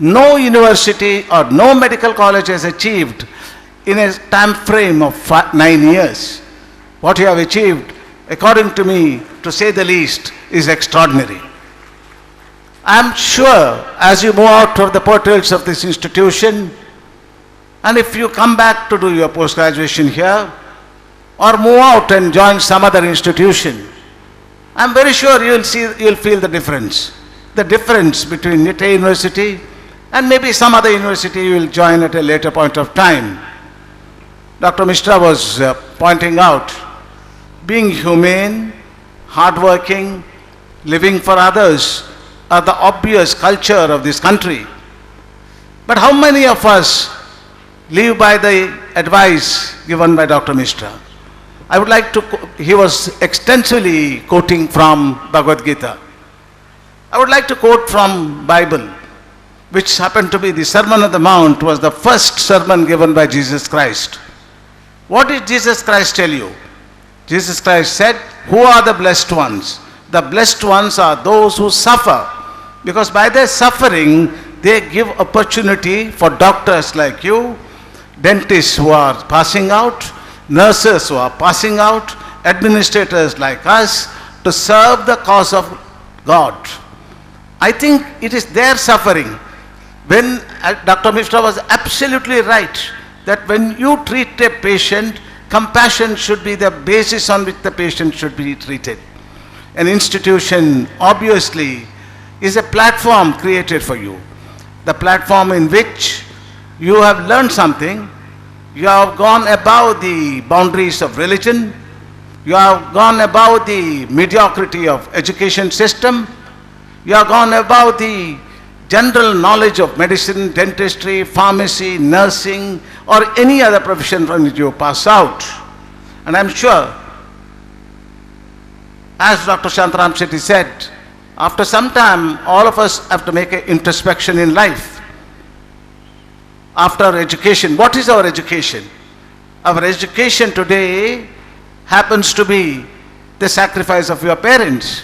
no university or no medical college has achieved in a time frame of 9 years. What you have achieved, according to me, to say the least, is extraordinary. I am sure as you move out of the portals of this institution, and if you come back to do your post-graduation here, or move out and join some other institution, I am very sure you will feel the difference. The difference between NITE University and maybe some other university you will join at a later point of time. Dr. Mishra was pointing out, being humane, hardworking, living for others are the obvious culture of this country. But how many of us live by the advice given by Dr. Mishra? I would like to, he was extensively quoting from Bhagavad Gita. I would like to quote from Bible, which happened to be the Sermon on the Mount, was the first sermon given by Jesus Christ. What did Jesus Christ tell you? Jesus Christ said, who are the blessed ones? The blessed ones are those who suffer, because by their suffering, they give opportunity for doctors like you, dentists who are passing out, nurses who are passing out, administrators like us, to serve the cause of God. I think it is their suffering. When Dr. Mishra was absolutely right, that when you treat a patient, compassion should be the basis on which the patient should be treated. An institution obviously is a platform created for you. The platform in which you have learned something, you have gone above the boundaries of religion, you have gone above the mediocrity of education system, you have gone above the general knowledge of medicine, dentistry, pharmacy, nursing, or any other profession from which you pass out. And I am sure, as Dr. Shantaram Shetty said, after some time, all of us have to make an introspection in life. After education, what is our education? Our education today happens to be the sacrifice of your parents.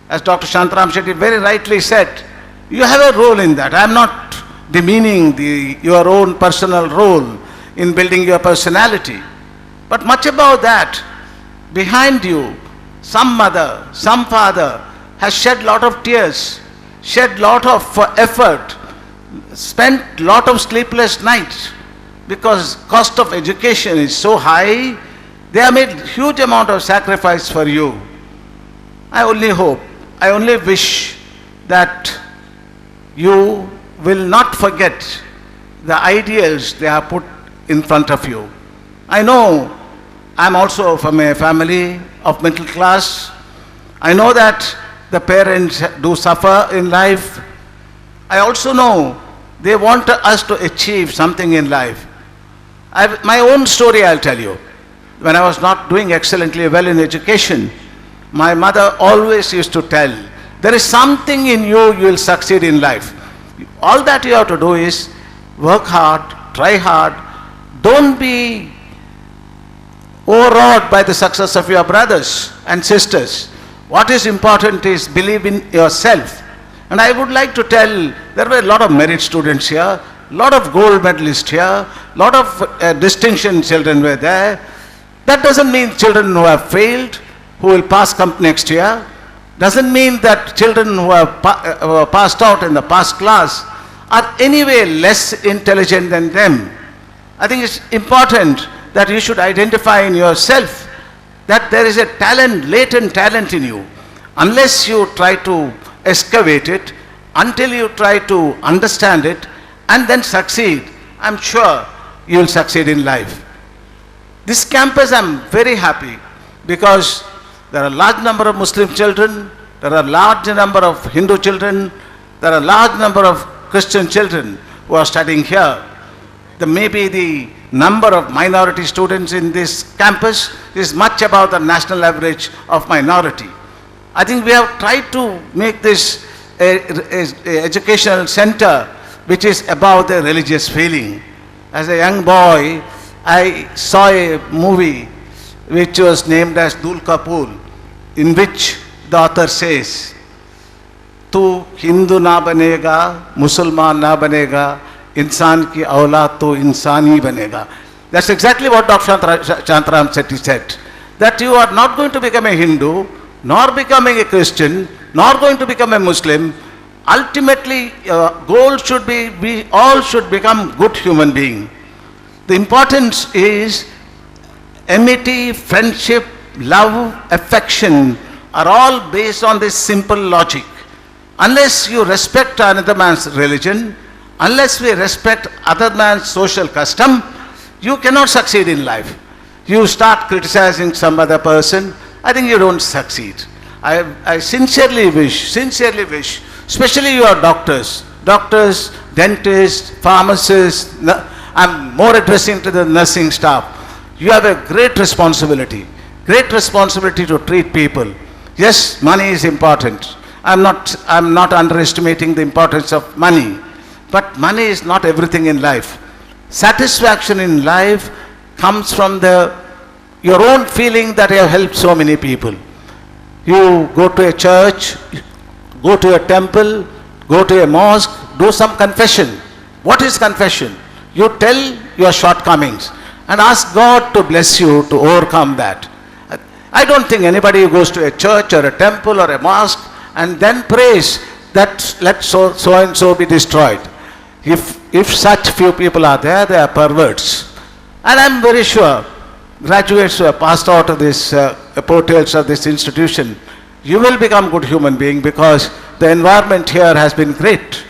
As Dr. Shantaram Shetty very rightly said, you have a role in that. I am not demeaning your own personal role in building your personality. But much above that, behind you, some mother, some father has shed lot of tears, shed lot of effort, spent lot of sleepless nights, because cost of education is so high. They have made huge amount of sacrifice for you. I only hope, I only wish that you will not forget the ideals they have put in front of you. I know I am also from a family of middle class. I know that the parents do suffer in life. I also know they want us to achieve something in life. My own story I'll tell you. When I was not doing excellently well in education, my mother always used to tell, there is something in you, you will succeed in life. All that you have to do is work hard, try hard. Don't be overawed by the success of your brothers and sisters. What is important is believe in yourself. And I would like to tell, there were a lot of merit students here, a lot of gold medalists here, a lot of distinction children were there. That doesn't mean children who have failed, who will pass next year. Doesn't mean that children who have passed out in the past class are anyway less intelligent than them. I think it's important that you should identify in yourself that there is a talent, latent talent in you. Unless you try to excavate it, until you try to understand it and then succeed, I'm sure you will succeed in life. This campus, I'm very happy because there are a large number of Muslim children, there are a large number of Hindu children, there are a large number of Christian children who are studying here. Maybe the number of minority students in this campus is much above the national average of minority. I think we have tried to make this a educational center which is above the religious feeling. As a young boy, I saw a movie which was named as Dul Kapoor, in which the author says, तू हिंदू ना बनेगा, मुसलमान ना बनेगा, इंसान की औलाद तो इंसान ही बनेगा. That's exactly what Dr. Shantaram Sethi said. That you are not going to become a Hindu, nor becoming a Christian, nor going to become a Muslim. Ultimately, goal should be, we all should become good human being. The importance is amity, friendship, love, affection are all based on this simple logic. Unless you respect another man's religion, unless we respect other man's social custom, you cannot succeed in life. You start criticizing some other person, I think you don't succeed. I sincerely wish, especially you are doctors, dentists, pharmacists, I'm more addressing to the nursing staff. You have a great responsibility to treat people. Yes, money is important. I'm not underestimating the importance of money, but money is not everything in life. Satisfaction in life comes from your own feeling that you have helped so many people. You go to a church, go to a temple, go to a mosque, do some confession. What is confession? You tell your shortcomings and ask God to bless you to overcome that. I don't think anybody who goes to a church or a temple or a mosque and then prays that let so and so be destroyed. If such few people are there, they are perverts. And I am very sure, graduates who have passed out of this portals of this institution, you will become good human being because the environment here has been great.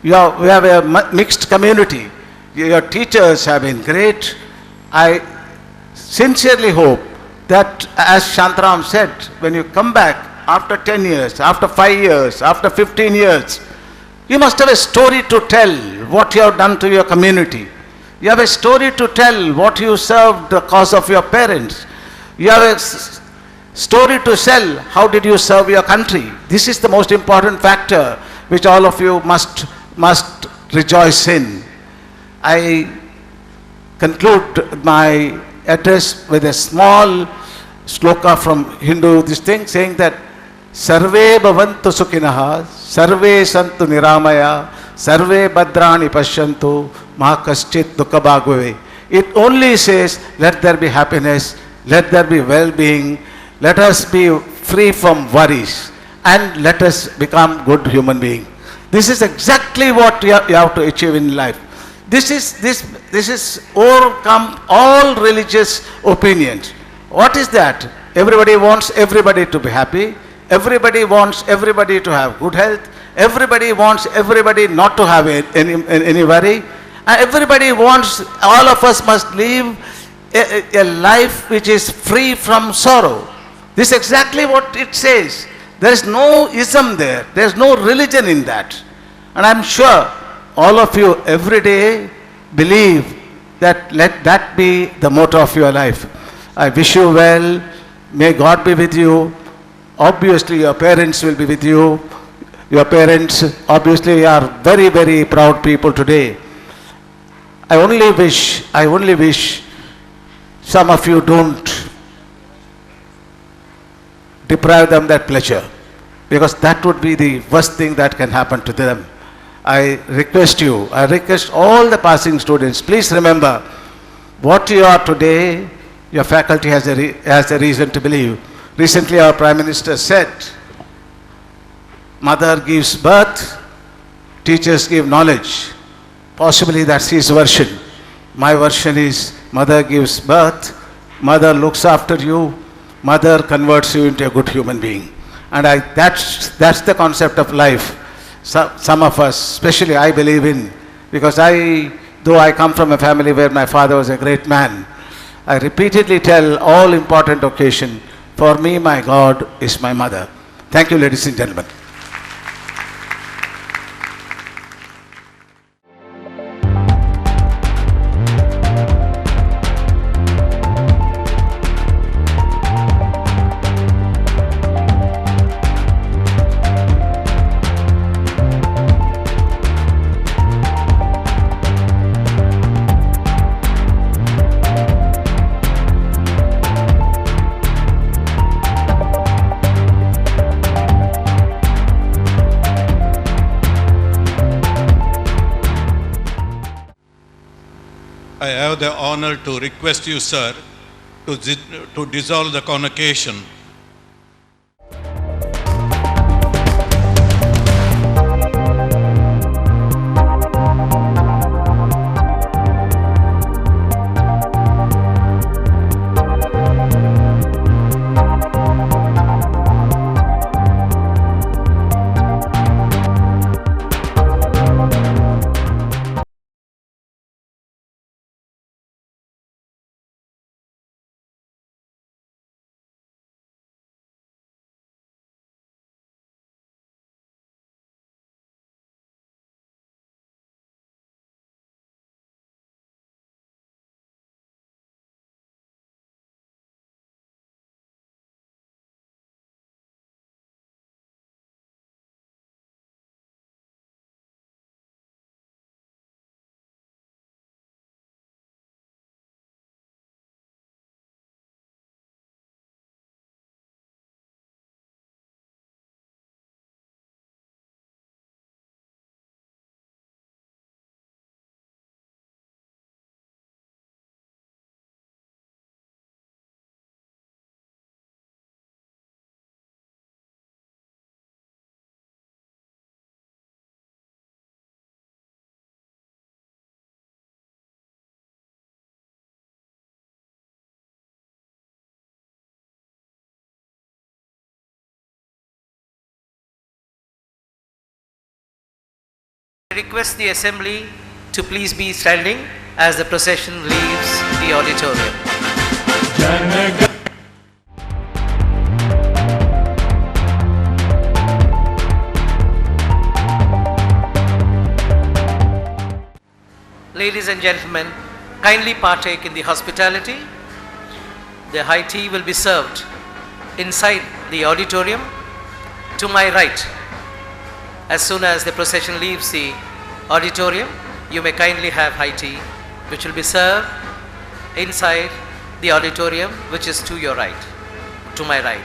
We have a mixed community. Your teachers have been great. I sincerely hope that, as Shantaram said, when you come back after 10 years, after 5 years, after 15 years, you must have a story to tell what you have done to your community. You have a story to tell what you served the cause of your parents. You have a story to tell how did you serve your country. This is the most important factor which all of you must rejoice in. I conclude my address with a small sloka from Hindu, this thing saying that Sarve bhavantu sukhinaha, sarve santu niramaya, sarve bhadrani pashyantu, ma kaschit dukha bhagave. It only says, let there be happiness, let there be well-being, let us be free from worries, and let us become good human beings. This is exactly what you have to achieve in life. This is overcome all religious opinions. What is that? Everybody wants everybody to be happy. Everybody wants everybody to have good health. Everybody wants everybody not to have any worry. Everybody wants, all of us must live a life which is free from sorrow. This is exactly what it says. There is no ism there. There is no religion in that. And I am sure all of you every day believe that let that be the motto of your life. I wish you well. May God be with you. Obviously your parents will be with you. Your parents obviously are very, very proud people today. I only wish some of you don't deprive them that pleasure, because that would be the worst thing that can happen to them. I request all the passing students, please remember what you are today, your faculty has a reason to believe. Recently our Prime Minister said, mother gives birth, teachers give knowledge. Possibly that's his version. My version is mother gives birth, mother looks after you, mother converts you into a good human being. And that's the concept of life. Some of us, especially I believe in, because though I come from a family where my father was a great man, I repeatedly tell all important occasion, for me my God is my mother. Thank you, ladies and gentlemen. I have the honor to request you, sir, to dissolve the convocation. I request the assembly to please be standing as the procession leaves the auditorium. Ladies and gentlemen, kindly partake in the hospitality. The high tea will be served inside the auditorium to my right. As soon as the procession leaves the auditorium, you may kindly have high tea, which will be served inside the auditorium, which is to your right, to my right.